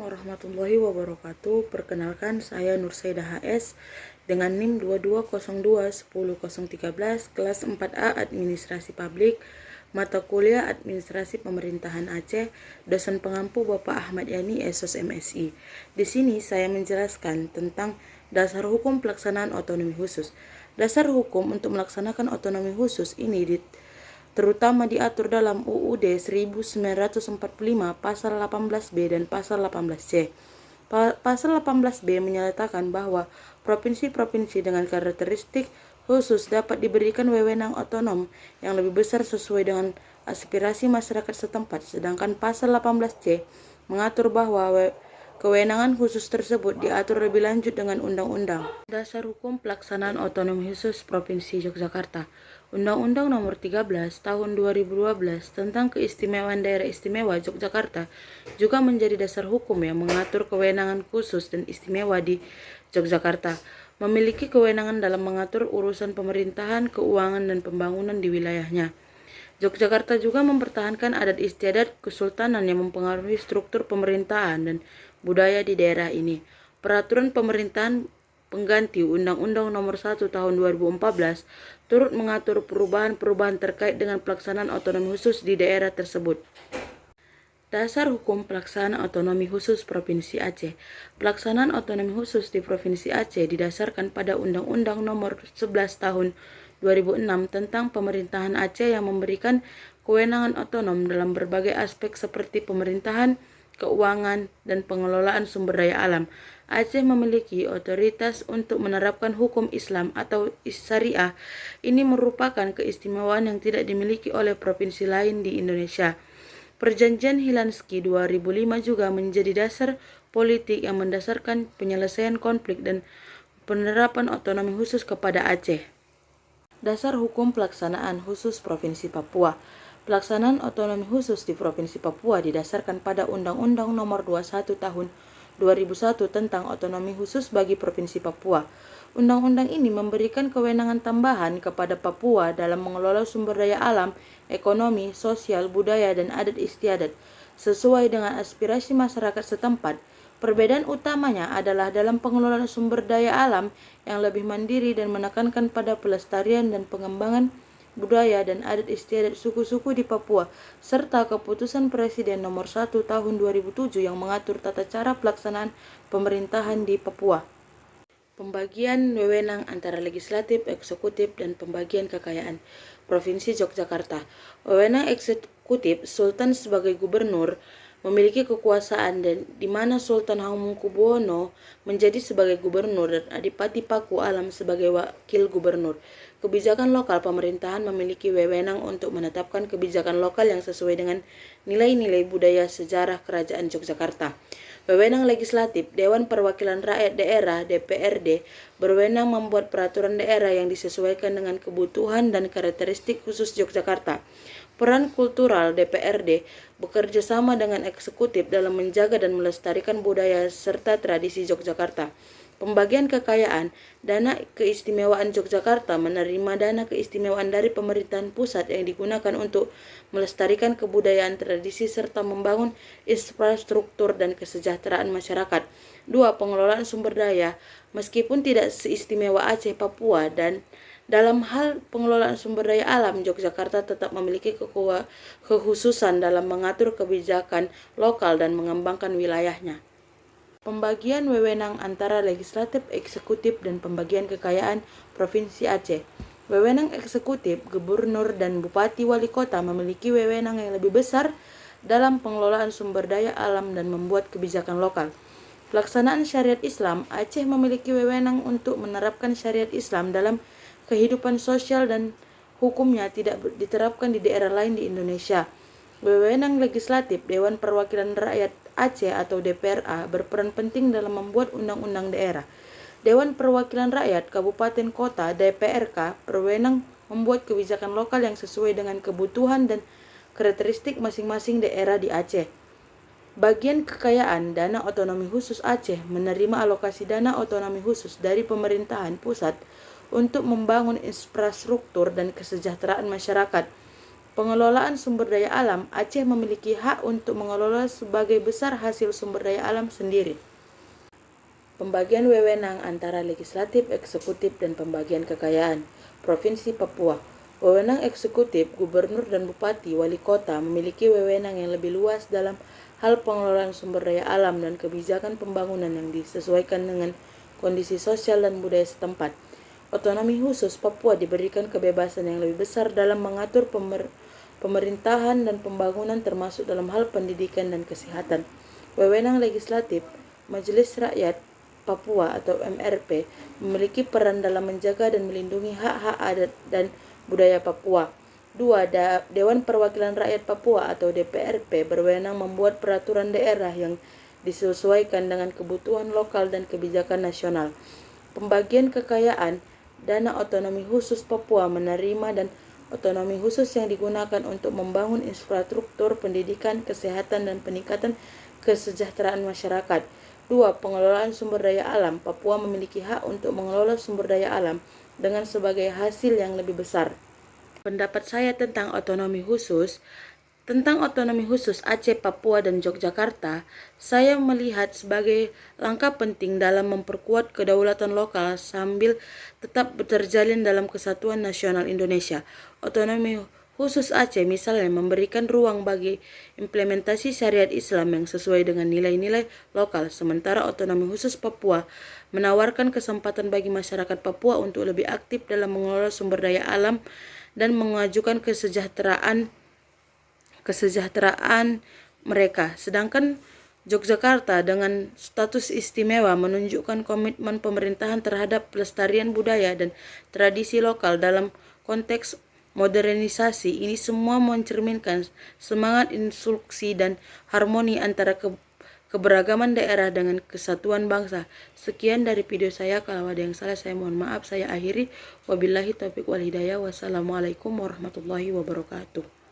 warahmatullahi wabarakatuh. Perkenalkan, saya Nursaidah HS dengan NIM 2202-10013 kelas 4A Administrasi Publik, mata kuliah Administrasi Pemerintahan Aceh, dosen pengampu Bapak Ahmad Yani, SOS MSI. Di sini saya menjelaskan tentang dasar hukum pelaksanaan otonomi khusus. Dasar hukum untuk melaksanakan otonomi khusus ini terutama diatur dalam UUD 1945 pasal 18B dan pasal 18C. Pasal 18B menyatakan bahwa provinsi-provinsi dengan karakteristik khusus dapat diberikan wewenang otonom yang lebih besar sesuai dengan aspirasi masyarakat setempat, sedangkan pasal 18C mengatur bahwa kewenangan khusus tersebut diatur lebih lanjut dengan undang-undang. Dasar hukum pelaksanaan otonomi khusus Provinsi Yogyakarta. Undang-Undang Nomor 13 Tahun 2012 tentang Keistimewaan Daerah Istimewa Yogyakarta juga menjadi dasar hukum yang mengatur kewenangan khusus dan istimewa di Yogyakarta. Memiliki kewenangan dalam mengatur urusan pemerintahan, keuangan, dan pembangunan di wilayahnya. Yogyakarta juga mempertahankan adat istiadat kesultanan yang mempengaruhi struktur pemerintahan dan budaya di daerah ini. Peraturan pemerintahan pengganti Undang-Undang Nomor 1 Tahun 2014 turut mengatur perubahan-perubahan terkait dengan pelaksanaan otonomi khusus di daerah tersebut. Dasar hukum pelaksanaan otonomi khusus Provinsi Aceh. Pelaksanaan otonomi khusus di Provinsi Aceh didasarkan pada Undang-Undang Nomor 11 Tahun 2006 tentang pemerintahan Aceh yang memberikan kewenangan otonom dalam berbagai aspek seperti pemerintahan, keuangan, dan pengelolaan sumber daya alam. Aceh memiliki otoritas untuk menerapkan hukum Islam atau syariah. Ini merupakan keistimewaan yang tidak dimiliki oleh provinsi lain di Indonesia. Perjanjian Helsinki 2005 juga menjadi dasar politik yang mendasarkan penyelesaian konflik dan penerapan otonomi khusus kepada Aceh. Dasar hukum pelaksanaan khusus Provinsi Papua. Pelaksanaan otonomi khusus di Provinsi Papua didasarkan pada Undang-Undang Nomor 21 Tahun 2001 tentang otonomi khusus bagi Provinsi Papua. Undang-undang ini memberikan kewenangan tambahan kepada Papua dalam mengelola sumber daya alam, ekonomi, sosial, budaya, dan adat istiadat sesuai dengan aspirasi masyarakat setempat. Perbedaan utamanya adalah dalam pengelolaan sumber daya alam yang lebih mandiri dan menekankan pada pelestarian dan pengembangan budaya dan adat istiadat suku-suku di Papua, serta keputusan Presiden Nomor 1 Tahun 2007 yang mengatur tata cara pelaksanaan pemerintahan di Papua. Pembagian wewenang antara legislatif, eksekutif, dan pembagian kekayaan. Provinsi Yogyakarta. Wewenang eksekutif, Sultan sebagai gubernur memiliki kekuasaan dan di mana Sultan Hamengkubuwono menjadi sebagai gubernur dan Adipati Paku Alam sebagai wakil gubernur. Kebijakan lokal pemerintahan memiliki wewenang untuk menetapkan kebijakan lokal yang sesuai dengan nilai-nilai budaya sejarah Kerajaan Yogyakarta. Wewenang legislatif, Dewan Perwakilan Rakyat Daerah (DPRD) berwenang membuat peraturan daerah yang disesuaikan dengan kebutuhan dan karakteristik khusus Yogyakarta. Peran kultural DPRD bekerja sama dengan eksekutif dalam menjaga dan melestarikan budaya serta tradisi Yogyakarta. Pembagian kekayaan, dana keistimewaan Yogyakarta menerima dana keistimewaan dari pemerintahan pusat yang digunakan untuk melestarikan kebudayaan tradisi serta membangun infrastruktur dan kesejahteraan masyarakat. 2. Pengelolaan sumber daya. Meskipun tidak seistimewa Aceh, Papua, dan dalam hal pengelolaan sumber daya alam, Yogyakarta tetap memiliki kekhususan dalam mengatur kebijakan lokal dan mengembangkan wilayahnya. Pembagian wewenang antara legislatif, eksekutif, dan pembagian kekayaan Provinsi Aceh. Wewenang eksekutif, gubernur dan bupati wali kota memiliki wewenang yang lebih besar dalam pengelolaan sumber daya alam dan membuat kebijakan lokal. Pelaksanaan syariat Islam, Aceh memiliki wewenang untuk menerapkan syariat Islam dalam kehidupan sosial dan hukumnya tidak diterapkan di daerah lain di Indonesia. Wewenang legislatif, Dewan Perwakilan Rakyat Aceh atau DPRA berperan penting dalam membuat undang-undang daerah. Dewan Perwakilan Rakyat Kabupaten Kota (DPRK) berwenang membuat kebijakan lokal yang sesuai dengan kebutuhan dan karakteristik masing-masing daerah di Aceh. Bagian kekayaan, dana otonomi khusus Aceh menerima alokasi dana otonomi khusus dari pemerintahan pusat untuk membangun infrastruktur dan kesejahteraan masyarakat. Pengelolaan sumber daya alam, Aceh memiliki hak untuk mengelola sebagai besar hasil sumber daya alam sendiri. Pembagian wewenang antara legislatif, eksekutif, dan pembagian kekayaan. Provinsi Papua. Wewenang eksekutif, gubernur dan bupati, wali kota memiliki wewenang yang lebih luas dalam hal pengelolaan sumber daya alam dan kebijakan pembangunan yang disesuaikan dengan kondisi sosial dan budaya setempat. Otonomi khusus Papua diberikan kebebasan yang lebih besar dalam mengatur pemerintahan dan pembangunan termasuk dalam hal pendidikan dan kesehatan. Wewenang legislatif, Majelis Rakyat Papua atau MRP memiliki peran dalam menjaga dan melindungi hak-hak adat dan budaya Papua. 2. Dewan Perwakilan Rakyat Papua atau DPRP berwenang membuat peraturan daerah yang disesuaikan dengan kebutuhan lokal dan kebijakan nasional. Pembagian kekayaan, dana otonomi khusus Papua menerima dan otonomi khusus yang digunakan untuk membangun infrastruktur pendidikan, kesehatan, dan peningkatan kesejahteraan masyarakat. 2. Pengelolaan sumber daya alam. Papua memiliki hak untuk mengelola sumber daya alam dengan sebagai hasil yang lebih besar. Pendapat saya tentang otonomi khusus. Tentang otonomi khusus Aceh, Papua, dan Yogyakarta, saya melihat sebagai langkah penting dalam memperkuat kedaulatan lokal sambil tetap terjalin dalam kesatuan nasional Indonesia. Otonomi khusus Aceh misalnya memberikan ruang bagi implementasi syariat Islam yang sesuai dengan nilai-nilai lokal, sementara otonomi khusus Papua menawarkan kesempatan bagi masyarakat Papua untuk lebih aktif dalam mengelola sumber daya alam dan mengajukan kesejahteraan mereka. Sedangkan Yogyakarta dengan status istimewa menunjukkan komitmen pemerintahan terhadap pelestarian budaya dan tradisi lokal dalam konteks modernisasi. Ini semua mencerminkan semangat instruksi dan harmoni antara keberagaman daerah dengan kesatuan bangsa. Sekian dari video saya. Kalau ada yang salah saya mohon maaf. Saya akhiri. Wabillahi taufiq wal hidayah. Wassalamualaikum warahmatullahi wabarakatuh.